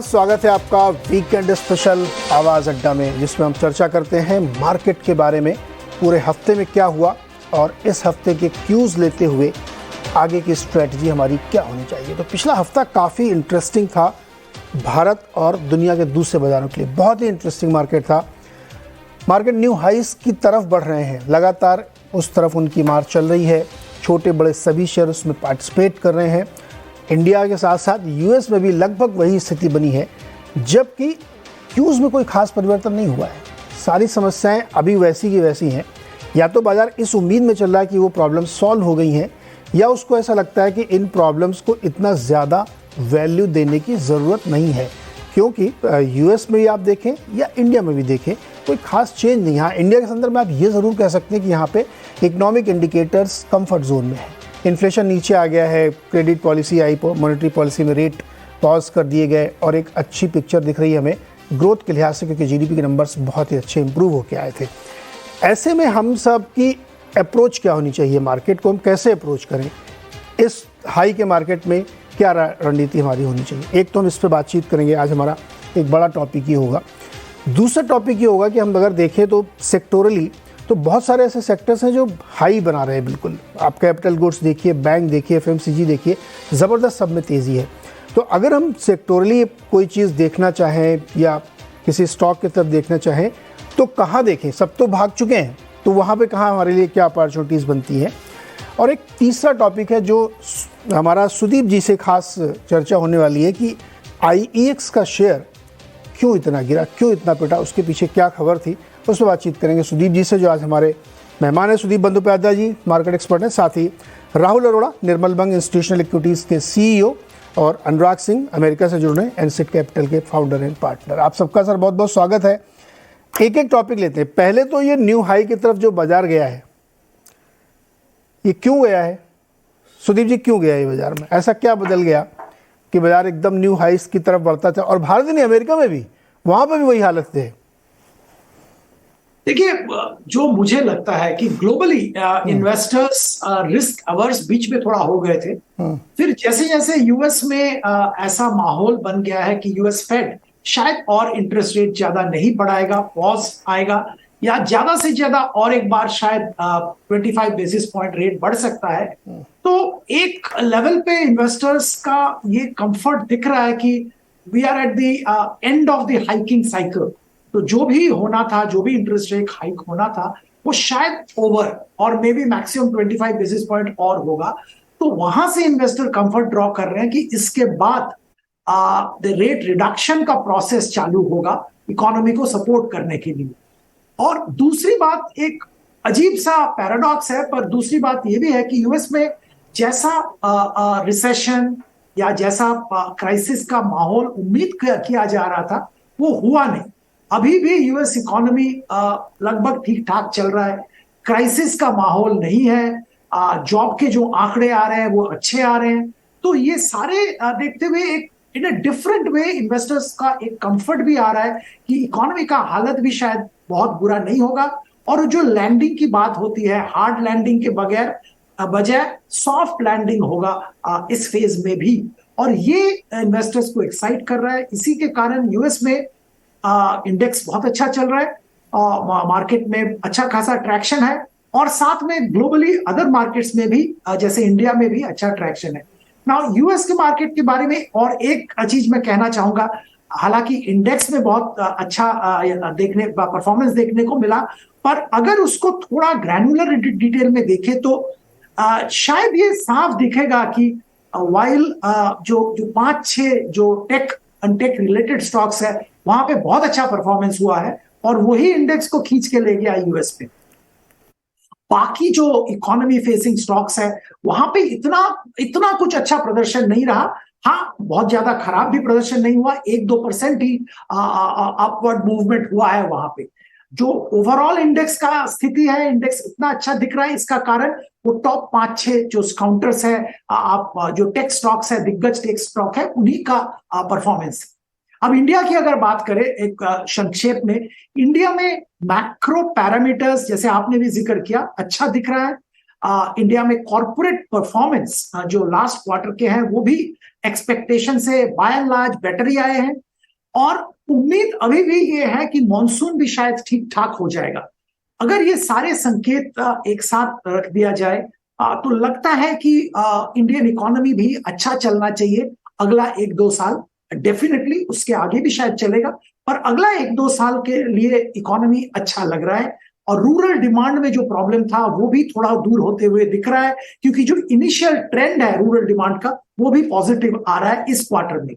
स्वागत है आपका वीकेंड स्पेशल आवाज़ अड्डा में, जिसमें हम चर्चा करते हैं मार्केट के बारे में, पूरे हफ्ते में क्या हुआ और इस हफ्ते के क्यूज़ लेते हुए आगे की स्ट्रेटजी हमारी क्या होनी चाहिए। तो पिछला हफ्ता काफ़ी इंटरेस्टिंग था भारत और दुनिया के दूसरे बाज़ारों के लिए। बहुत ही इंटरेस्टिंग मार्केट था। मार्केट न्यू हाइस की तरफ बढ़ रहे हैं, लगातार उस तरफ उनकी मार्च चल रही है। छोटे बड़े सभी शेयर उसमें पार्टिसिपेट कर रहे हैं। इंडिया के साथ साथ यूएस में भी लगभग वही स्थिति बनी है, जबकि क्यूज़ में कोई खास परिवर्तन नहीं हुआ है। सारी समस्याएं अभी वैसी की वैसी हैं। या तो बाजार इस उम्मीद में चल रहा है कि वो प्रॉब्लम सॉल्व हो गई हैं, या उसको ऐसा लगता है कि इन प्रॉब्लम्स को इतना ज़्यादा वैल्यू देने की ज़रूरत नहीं है, क्योंकि यूएस में भी आप देखें या इंडिया में भी देखें कोई खास चेंज नहीं। हाँ, इंडिया के संदर्भ में आप ये ज़रूर कह सकते हैं कि यहाँ पे इकोनॉमिक इंडिकेटर्स कंफर्ट जोन में है। इन्फ्लेशन नीचे आ गया है, क्रेडिट पॉलिसी आई, मॉनेटरी पॉलिसी में रेट पॉज कर दिए गए और एक अच्छी पिक्चर दिख रही है हमें ग्रोथ के लिहाज से, क्योंकि जीडीपी के नंबर्स बहुत ही अच्छे इंप्रूव होकर आए थे। ऐसे में हम सब की अप्रोच क्या होनी चाहिए, मार्केट को हम कैसे अप्रोच करें, इस हाई के मार्केट में क्या रणनीति हमारी होनी चाहिए। एक तो हम इस पर बातचीत करेंगे, आज हमारा एक बड़ा टॉपिक ही होगा। दूसरा टॉपिक ये होगा कि हम अगर देखें तो सेक्टोरली तो बहुत सारे ऐसे सेक्टर्स हैं जो हाई बना रहे हैं। बिल्कुल आप कैपिटल गुड्स देखिए, बैंक देखिए, एफएमसीजी देखिए, ज़बरदस्त सब में तेज़ी है। तो अगर हम सेक्टोरली कोई चीज़ देखना चाहें या किसी स्टॉक की तरफ देखना चाहें तो कहाँ देखें? सब तो भाग चुके हैं, तो वहाँ पे कहाँ हमारे लिए क्या अपॉर्चुनिटीज़ बनती हैं। और एक तीसरा टॉपिक है जो हमारा सुदीप जी से खास चर्चा होने वाली है कि IEX का शेयर क्यों इतना गिरा, क्यों इतना पिटा, उसके पीछे क्या खबर थी, उस पर बातचीत करेंगे सुदीप जी से, जो आज हमारे मेहमान हैं। सुदीप बंदोपाध्याय जी मार्केट एक्सपर्ट हैं, साथ ही राहुल अरोड़ा निर्मल बंग इंस्टीट्यूशनल इक्विटीज़ के CEO और अनुराग सिंह अमेरिका से जुड़े हैं, एनसिट कैपिटल के फाउंडर एंड पार्टनर। आप सबका सर बहुत बहुत स्वागत है। एक एक टॉपिक लेते हैं। पहले तो ये न्यू हाई की तरफ जो बाजार गया है, ये क्यों गया है सुदीप जी? क्यों गया ये बाजार में? ऐसा क्या बदल गया कि बाजार एकदम न्यू हाइस की तरफ बढ़ता था? और भारत नहीं, अमेरिका में भी, वहां पर भी वही हालत थे। देखिए, जो मुझे लगता है कि ग्लोबली इन्वेस्टर्स रिस्क अवर्स बीच में थोड़ा हो गए थे। फिर जैसे जैसे यूएस में ऐसा माहौल बन गया है कि यूएस फेड शायद और इंटरेस्ट रेट ज्यादा नहीं बढ़ाएगा, पॉज आएगा, या ज्यादा से ज्यादा और एक बार शायद 25 बेसिस पॉइंट रेट बढ़ सकता है। तो एक लेवल पे इन्वेस्टर्स का ये कंफर्ट दिख रहा है कि we are at the end of the hiking cycle. तो जो भी होना था, जो भी इंटरेस्ट रेट हाइक होना था, वो शायद ओवर और may be maximum 25 basis point और होगा। तो वहां से इन्वेस्टर कंफर्ट ड्रॉ कर रहे हैं कि इसके बाद द रेट रिडक्शन का प्रोसेस चालू होगा इकोनॉमी को सपोर्ट करने के लिए। और दूसरी बात, एक अजीब सा पैराडॉक्स है, पर दूसरी बात यह भी है कि यूएस में जैसा रिसेशन या जैसा क्राइसिस का माहौल उम्मीद किया जा रहा था, वो हुआ नहीं। अभी भी यूएस इकोनॉमी लगभग ठीक ठाक चल रहा है, क्राइसिस का माहौल नहीं है, जॉब के जो आंकड़े आ रहे हैं वो अच्छे आ रहे हैं। तो ये सारे देखते हुए एक इन अ डिफरेंट वे इन्वेस्टर्स का एक कंफर्ट भी आ रहा है कि इकोनॉमी का हालत भी शायद बहुत बुरा नहीं होगा। और जो लैंडिंग की बात होती है, हार्ड लैंडिंग के बजाय सॉफ्ट लैंडिंग होगा इस फेज में भी, और ये इन्वेस्टर्स को एक्साइट कर रहा है। इसी के कारण यूएस में इंडेक्स बहुत अच्छा चल रहा है, मार्केट में अच्छा खासा ट्रैक्शन है, और साथ में ग्लोबली अदर मार्केट्स में भी जैसे इंडिया में भी अच्छा ट्रैक्शन है। नाउ यूएस के मार्केट के बारे में और एक चीज मैं कहना चाहूंगा, हालांकि इंडेक्स में बहुत अच्छा परफॉर्मेंस देखने को मिला, पर अगर उसको थोड़ा ग्रैन्युलर डिटेल में देखें तो शायद ये साफ दिखेगा कि वाइल जो 5-6 जो टेक रिलेटेड स्टॉक्स है, वहां पे बहुत अच्छा परफॉर्मेंस हुआ है और वही इंडेक्स को खींच के ले गया यूएस पे। बाकी जो इकोनॉमी फेसिंग स्टॉक्स है, वहां पे इतना कुछ अच्छा प्रदर्शन नहीं रहा। हाँ, बहुत ज्यादा खराब भी प्रदर्शन नहीं हुआ, 1-2% ही अपवर्ड मूवमेंट हुआ है वहां पे। जो ओवरऑल इंडेक्स का स्थिति है, इंडेक्स इतना अच्छा दिख रहा है, इसका कारण वो टॉप 5-6 जो काउंटर्स है, आप जो टेक स्टॉक्स है, दिग्गज टेक स्टॉक है, उन्हीं का परफॉर्मेंस। अब इंडिया की अगर बात करें एक संक्षेप में, इंडिया में मैक्रो पैरामीटर्स जैसे आपने भी जिक्र किया अच्छा दिख रहा है। इंडिया में कॉर्पोरेट परफॉर्मेंस जो लास्ट क्वार्टर के हैं वो भी एक्सपेक्टेशन से बाय एंड लार्ज बेटर ही आए हैं। और उम्मीद अभी भी ये है कि मॉनसून भी शायद ठीक ठाक हो जाएगा। अगर ये सारे संकेत एक साथ रख दिया जाए तो लगता है कि इंडियन इकोनॉमी भी अच्छा चलना चाहिए अगला 1-2 साल। डेफिनेटली उसके आगे भी शायद चलेगा, पर अगला 1-2 साल के लिए इकोनॉमी अच्छा लग रहा है। और रूरल डिमांड में जो प्रॉब्लम था वो भी थोड़ा दूर होते हुए दिख रहा है, क्योंकि जो इनिशियल ट्रेंड है रूरल डिमांड का वो भी पॉजिटिव आ रहा है इस क्वार्टर में।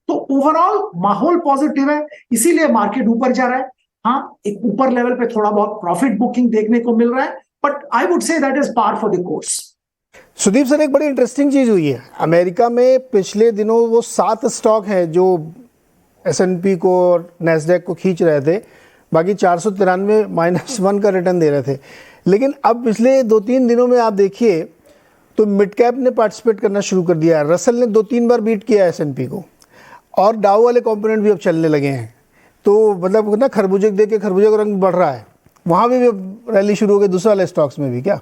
तो ओवरऑल माहौल पॉजिटिव है, इसीलिए मार्केट ऊपर जा रहा है। हाँ, एक ऊपर लेवल पे थोड़ा बहुत प्रॉफिट बुकिंग देखने को मिल रहा है, but I would say that is par for the course. Sudeep sir, एक बड़ी इंटरेस्टिंग चीज हुई है अमेरिका में पिछले दिनों। वो 7 स्टॉक हैं जो S&P को और नैस्डैक को खींच रहे थे, बाकी 493 -1 का रिटर्न दे रहे थे। लेकिन अब पिछले 2-3 दिनों में आप देखिए तो मिड कैप ने पार्टिसिपेट करना शुरू कर दिया है। रसल ने 2-3 बार बीट किया S&P को, और डाउ वाले कंपोनेंट भी अब चलने लगे हैं। तो मतलब ना, खरबूजे देख के खरबूजे का रंग बढ़ रहा है, वहाँ भी रैली शुरू हो गई दूसरे वाले स्टॉक्स में भी क्या?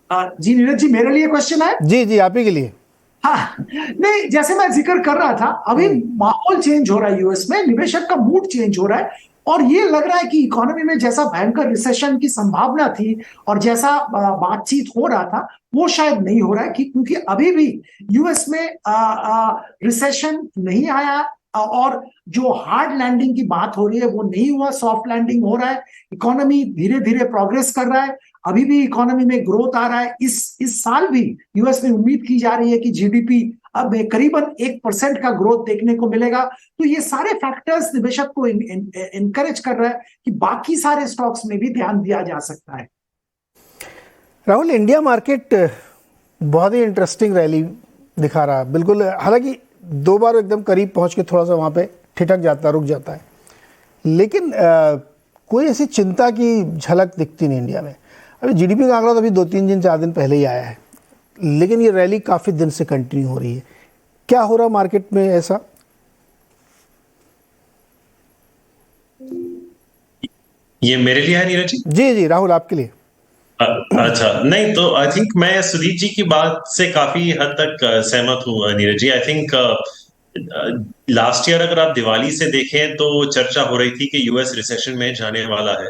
जी नीरज जी, मेरे लिए क्वेश्चन है? जी जी, आप ही के लिए। हाँ, नहीं, जैसे मैं जिक्र कर रहा था, अभी माहौल चेंज हो रहा है यूएस में, निवेशक का मूड चेंज हो रहा है, और ये लग रहा है कि इकोनॉमी में जैसा भयंकर रिसेशन की संभावना थी और जैसा बातचीत हो रहा था वो शायद नहीं हो रहा है, क्योंकि अभी भी यूएस में रिसेशन नहीं आया, और जो हार्ड लैंडिंग की बात हो रही है वो नहीं हुआ, सॉफ्ट लैंडिंग हो रहा है। इकोनॉमी धीरे धीरे प्रोग्रेस कर रहा है, अभी भी इकोनॉमी में ग्रोथ आ रहा है। इस साल भी यूएस में उम्मीद की जा रही है कि जीडीपी अब करीबन 1% का ग्रोथ देखने को मिलेगा। तो ये सारे फैक्टर्स निवेशक को इनकरेज कर रहा है कि बाकी सारे स्टॉक्स में भी ध्यान दिया जा सकता है। राहुल, इंडिया मार्केट बहुत ही इंटरेस्टिंग रैली दिखा रहा है बिल्कुल। हालांकि 2 बार एकदम करीब पहुंच के थोड़ा सा वहाँ पे ठिठक जाता, रुक जाता है, लेकिन कोई ऐसी चिंता की झलक दिखती नहीं इंडिया में। अभी जीडीपी का आंकड़ा तो अभी 2-3 दिन 4 दिन पहले ही आया है, लेकिन ये रैली काफ़ी दिन से कंटिन्यू हो रही है। क्या हो रहा मार्केट में ऐसा? ये मेरे लिए है नीरज जी? जी जी राहुल, आपके लिए। अच्छा, नहीं तो आई थिंक मैं सुदीप जी की बात से काफी हद तक सहमत हूँ Neeraj ji. I think last year अगर आप दिवाली से देखें तो चर्चा हो रही थी कि यूएस रिसेशन में जाने वाला है।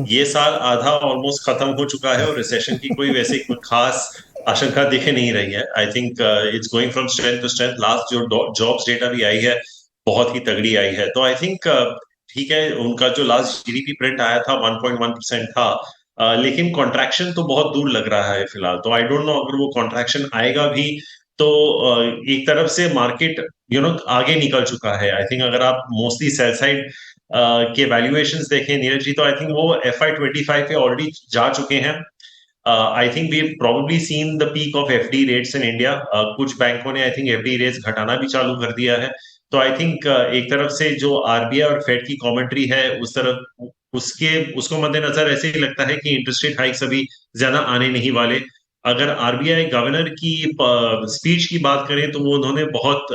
ये साल आधा ऑलमोस्ट खत्म हो चुका है और रिसेशन की कोई वैसे कोई खास आशंका दिखे नहीं रही है। I think it's going from strength to strength. Last जो जॉब्स डेटा भी आई है बहुत ही तगड़ी आई है। तो आई थिंक ठीक है, उनका जो लास्ट जीडीपी प्रिंट आया था 1.1% था, लेकिन कॉन्ट्रैक्शन तो बहुत दूर लग रहा है फिलहाल। तो आई डोंट नो अगर वो कॉन्ट्रैक्शन आएगा भी तो एक तरफ से मार्केट आगे निकल चुका है। आई थिंक अगर आप मोस्टली सेल साइड के वैल्यूएशंस देखें नीरज जी, तो आई थिंक वो FY25 पे ऑलरेडी जा चुके हैं। I think we probably seen the peak of FD rates in India. कुछ बैंकों ने आई थिंक एफडी रेट्स घटाना भी चालू कर दिया है। तो आई थिंक एक तरफ से जो आरबीआई और फेड की कमेंट्री है उस तरफ उसको मद्देनजर ऐसे ही लगता है कि इंटरेस्ट रेट हाइक्स अभी ज्यादा आने नहीं वाले। अगर आरबीआई गवर्नर की स्पीच की बात करें तो वो उन्होंने बहुत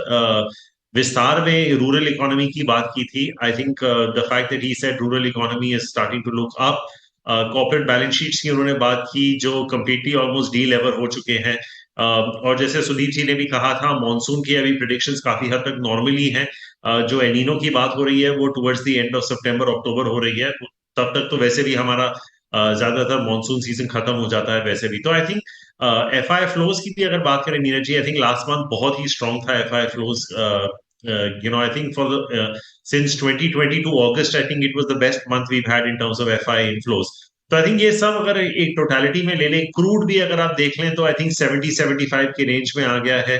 विस्तार में रूरल इकोनॉमी की बात की थी। I think the fact that he said rural economy is starting to look up. Corporate balance sheets की उन्होंने बात की जो कंप्लीटली ऑलमोस्ट डी लेवर हो चुके हैं। और जैसे सुदीप जी ने भी कहा था, मॉनसून की अभी प्रिडिक्शंस काफी हद तक नॉर्मली हैं। जो एलिनो की बात हो रही है वो टुवर्ड्स द एंड ऑफ सितंबर अक्टूबर हो रही है। तब तक तो वैसे भी हमारा ज्यादातर मॉनसून सीजन खत्म हो जाता है वैसे भी। तो आई थिंक एफआई फ्लोज की भी अगर बात करें Neeraj ji, I think last month बहुत ही स्ट्रॉन्ग था FI flows. I think for since 2022 August, I think it was the best month we've had in terms of FI inflows. तो आई थिंक ये सब अगर एक टोटलिटी में ले लें, क्रूड भी अगर आप देख लें तो आई थिंक 70-75 के रेंज में आ गया है।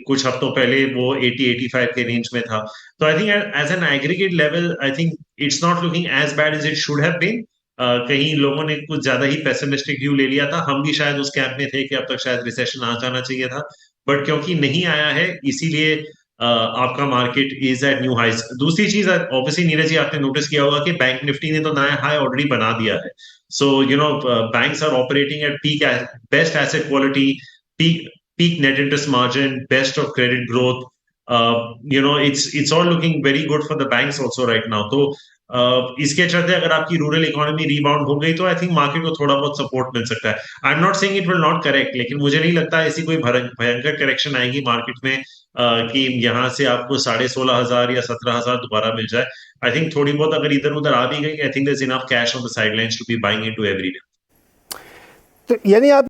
कुछ हफ्तों पहले वो 80-85 के रेंज में था। तो I think as an aggregate level I think it's not looking as bad as it should have been. कहीं लोगों ने कुछ ज्यादा ही पेसिमिस्टिक व्यू ले लिया था। हम भी शायद उस कैंप में थे कि अब तक शायद रिसेशन आ जाना चाहिए था, बट क्योंकि नहीं आया है इसीलिए आपका market is at new highs. दूसरी चीज ऑब्वियसली नीरज जी आपने नोटिस किया होगा कि बैंक निफ्टी ने तो नया हाई ऑलरेडी बना दिया है। So banks are operating at peak best asset quality, peak net interest margin, best of credit growth. It's all looking very good for the banks also right now. तो इसके चलते अगर आपकी रूरल इकोनॉमी रिबाउंड हो गई तो I think market को थोड़ा बहुत सपोर्ट मिल सकता है। I am not saying it will not correct, लेकिन मुझे नहीं लगता ऐसी कोई भयंकर करेक्शन आएगी मार्केट में कि यहाँ से आपको 16,500 या 17,000 दोबारा मिल जाए। आई थिंक थोड़ी बहुत अगर इधर उधर आ भी गई, I think there is enough cash on the sidelines to be buying into every day. तो यानी आप